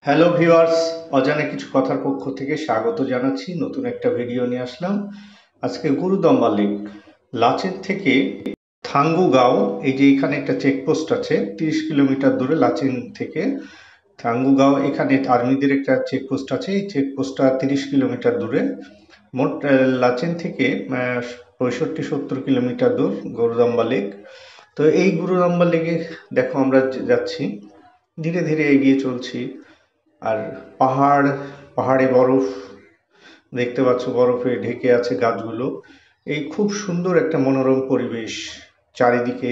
Hello viewers, অজানা কিছু কথার পক্ষ থেকে স্বাগত জানাচ্ছি। নতুন একটা ভিডিও নিয়ে আসলাম। আজকে গুরুদম্বা লেক, লাচেন থেকে থাঙ্গুগাঁও, এই যে এখানে একটা চেকপোস্ট আছে 30 কিলোমিটার দূরে লাচেন থেকে থাঙ্গুগাঁও, এখানে আর্মিদের একটা চেকপোস্ট আছে। এই চেকপোস্টটা 30 কিলোমিটার দূরে। মোট লাচেন থেকে 65-70 কিলোমিটার দূর গুরুদম্বা লেক। তো এই গুরুদম্বা লেকে দেখো আমরা যাচ্ছি, ধীরে ধীরে এগিয়ে চলছি। আর পাহাড়ে বরফ দেখতে পাচ্ছ, বরফে ঢেকে আছে গাছগুলো। এই খুব সুন্দর একটা মনোরম পরিবেশ। চারিদিকে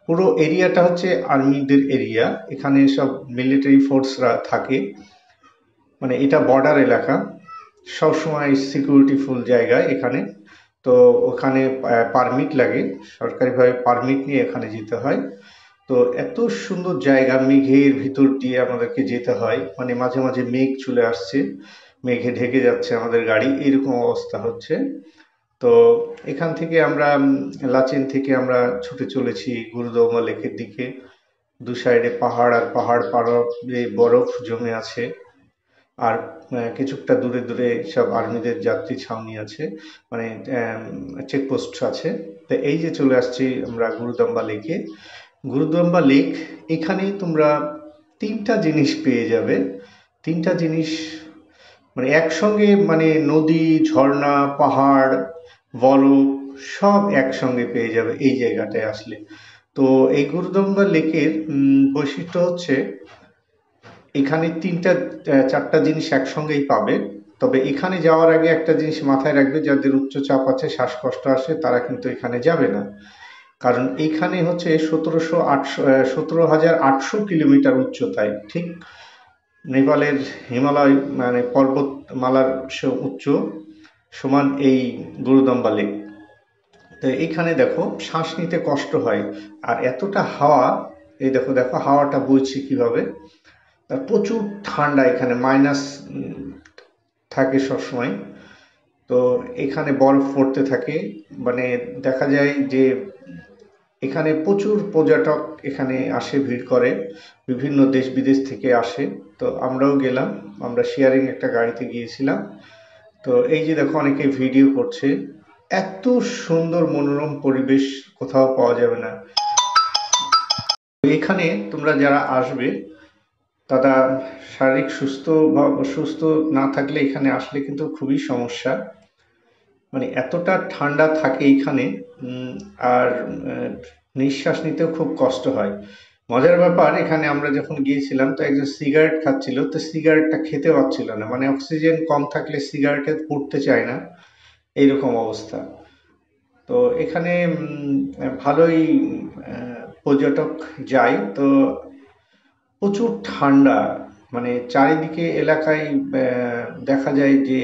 পুরো এরিয়াটা হচ্ছে আর্মিদের এরিয়া। এখানে সব মিলিটারি ফোর্সরা থাকে, মানে এটা বর্ডার এলাকা, সবসময় সিকিউরিটি ফুল জায়গায় এখানে। তো ওখানে পারমিট লাগে, সরকারিভাবে পারমিট নিয়ে এখানে যেতে হয়। তো এত সুন্দর জায়গা, মেঘের ভিতর দিয়ে আমাদেরকে যেতে হয়, মানে মাঝে মাঝে মেঘ চলে আসছে, মেঘে ঢেকে যাচ্ছে আমাদের গাড়ি, এরকম অবস্থা হচ্ছে। তো এখান থেকে আমরা লাচেন থেকে আমরা ছুটে চলেছি গুরুদম্বা লেকের দিকে। দু সাইডে পাহাড় আর পাহাড়, বরফ জমে আছে। আর কিছুটা দূরে দূরে সব আর্মিদের যাত্রী ছাউনি আছে, মানে চেকপোস্ট আছে। তো এই যে চলে আসছি আমরা গুরুদম্বা লেকে। গুরুদম্বা লেক, এখানে তোমরা তিনটা জিনিস পেয়ে যাবে। তিনটা জিনিস মানে একসঙ্গে, মানে নদী, ঝর্ণা, পাহাড়, বরফ সব একসঙ্গে পেয়ে যাবে এই জায়গাটায় আসলে। তো এই গুরুদম্বা লেকের বৈশিষ্ট্য হচ্ছে এখানে চারটা জিনিস একসঙ্গেই পাবে। তবে এখানে যাওয়ার আগে একটা জিনিস মাথায় রাখবে, যাদের উচ্চচাপ আছে, শ্বাসকষ্ট আসে, তারা কিন্তু এখানে যাবে না। কারণ এইখানে হচ্ছে 17,800 কিলোমিটার উচ্চতায়, ঠিক নেপালের হিমালয় মানে পর্বতমালার উচ্চ সমান এই গুরুদম্বা লেক। তো এইখানে দেখো শ্বাস নিতে কষ্ট হয়, আর এতটা হাওয়া, এই দেখো দেখো হাওয়াটা বইছে কিভাবে। আর প্রচুর ঠান্ডা, এখানে মাইনাস থাকে সবসময়। তো এখানে বরফ পড়তে থাকে, মানে দেখা যায় যে এখানে প্রচুর পর্যটক এখানে আসে, ভিড় করে, বিভিন্ন দেশ বিদেশ থেকে আসে। তো আমরাও গেলাম, আমরা শেয়ারিং একটা গাড়িতে গিয়েছিলাম। তো এই যে দেখো অনেকে ভিডিও করছে। এত সুন্দর মনোরম পরিবেশ কোথাও পাওয়া যাবে না। এখানে তোমরা যারা আসবে, তারা শারীরিক সুস্থ বা অসুস্থ না থাকলে এখানে আসলে কিন্তু খুবই সমস্যা, মানে এতটা ঠান্ডা থাকে এইখানে। আর নিঃশ্বাস নিতেও খুব কষ্ট হয়। মজার ব্যাপার, এখানে আমরা যখন গিয়েছিলাম তো একজন সিগারেট খাচ্ছিল, তো সিগারেটটা খেতে পারছিল না, মানে অক্সিজেন কম থাকলে সিগারেটে পড়তে চায় না, এইরকম অবস্থা। তো এখানে ভালোই পর্যটক যায়। তো প্রচুর ঠান্ডা, মানে চারিদিকে এলাকায় দেখা যায় যে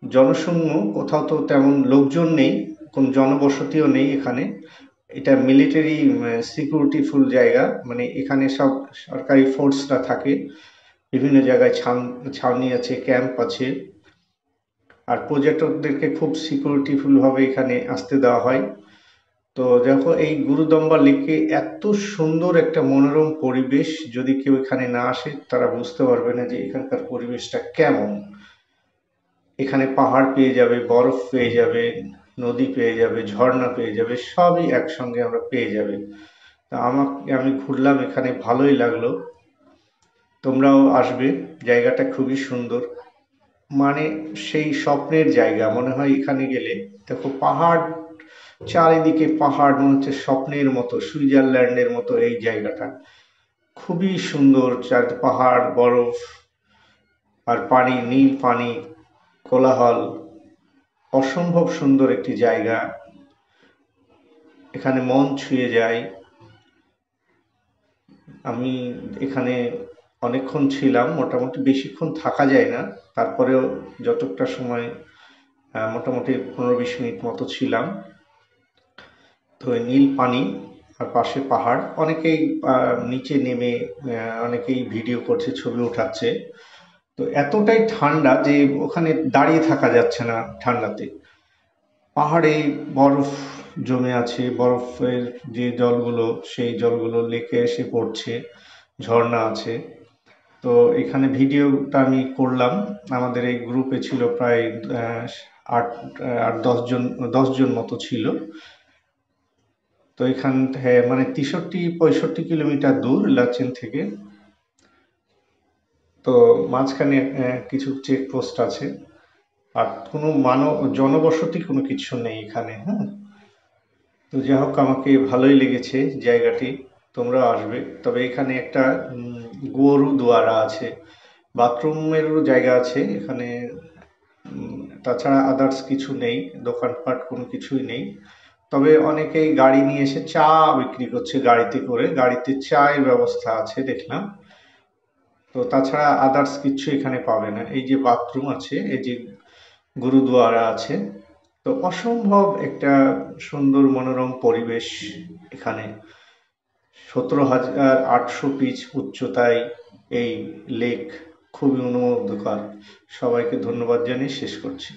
জনশূন্য, কোথাও তো তেমন লোকজন নেই, কোন জনবসতিও নেই এখানে। এটা মিলিটারি সিকিউরিটি ফুল জায়গা, মানে এখানে সব সরকারি ফোর্সরা থাকে, বিভিন্ন জায়গায় ছাউনি আছে, ক্যাম্প আছে। আর পর্যটকদেরকে খুব সিকিউরিটি ফুল ভাবে এখানে আসতে দেওয়া হয়। তো দেখো এই গুরুদম্বা লেকে এত সুন্দর একটা মনোরম পরিবেশ, যদি কেউ এখানে না আসে তারা বুঝতে পারবে না যে এখানকার পরিবেশটা কেমন। এখানে পাহাড় পেয়ে যাবে, বরফ পেয়ে যাবে, নদী পেয়ে যাবে, ঝর্ণা পেয়ে যাবে, সবই একসঙ্গে আমরা পেয়ে যাবে। তা আমি ঘুরলাম এখানে, ভালোই লাগলো। তোমরাও আসবে, জায়গাটা খুবই সুন্দর, মানে সেই স্বপ্নের জায়গা মনে হয় এখানে গেলে। দেখো পাহাড়, চারিদিকে পাহাড়, মনে হচ্ছে স্বপ্নের মতো, সুইজারল্যান্ডের মতো এই জায়গাটা। খুবই সুন্দর, চার পাহাড়, বরফ আর পানি, নীল পানি, কোলাহল, অসম্ভব সুন্দর একটি জায়গা। এখানে মন ছুঁয়ে যায়। আমি এখানে অনেকক্ষণ ছিলাম, মোটামুটি বেশিক্ষণ থাকা যায় না, তারপরেও যতটা সময়, মোটামুটি 15-20 মিনিট মতো ছিলাম। তো নীল পানি আর পাশে পাহাড়, অনেকেই নিচে নেমে অনেকেই ভিডিও করছে, ছবি ওঠাচ্ছে। তো এতটাই ঠান্ডা যে ওখানে দাঁড়িয়ে থাকা যাচ্ছে না ঠান্ডাতে। পাহাড়ে বরফ জমে আছে, বরফের যে জলগুলো, সেই জলগুলো লেকে এসে পড়ছে, ঝর্ণা আছে। তো এখানে ভিডিওটা আমি করলাম। আমাদের এই গ্রুপে ছিল প্রায় 8-10 জন মতো ছিল। তো এখান থেকে মানে 63-65 কিলোমিটার দূর লাচেন থেকে। তো মাঝখানে কিছু চেকপোস্ট আছে, আর কোনো জনবসতি কোনো কিছু নেই এখানে। হ্যাঁ, তো যাই হোক, আমাকে ভালোই লেগেছে জায়গাটি, তোমরা আসবে। তবে এখানে একটা গুরুদুয়ারা আছে, বাথরুমেরও জায়গা আছে এখানে। তাছাড়া আদার্স কিছু নেই, দোকানপাট কোনো কিছুই নেই। তবে অনেকেই গাড়ি নিয়ে এসে চা বিক্রি করছে, গাড়িতে করে, গাড়িতে চায়ের ব্যবস্থা আছে দেখলাম। তো তাছাড়া আদার্স কিছু এখানে পাবে না। এই যে বাথরুম আছে, এই যে গুরুদুয়ারা আছে। তো অসম্ভব একটা সুন্দর মনোরম পরিবেশ এখানে। 17,800 পিচ উচ্চতায় এই লেক, খুবই অনুমোদনকার। সবাইকে ধন্যবাদ জানিয়ে শেষ করছি।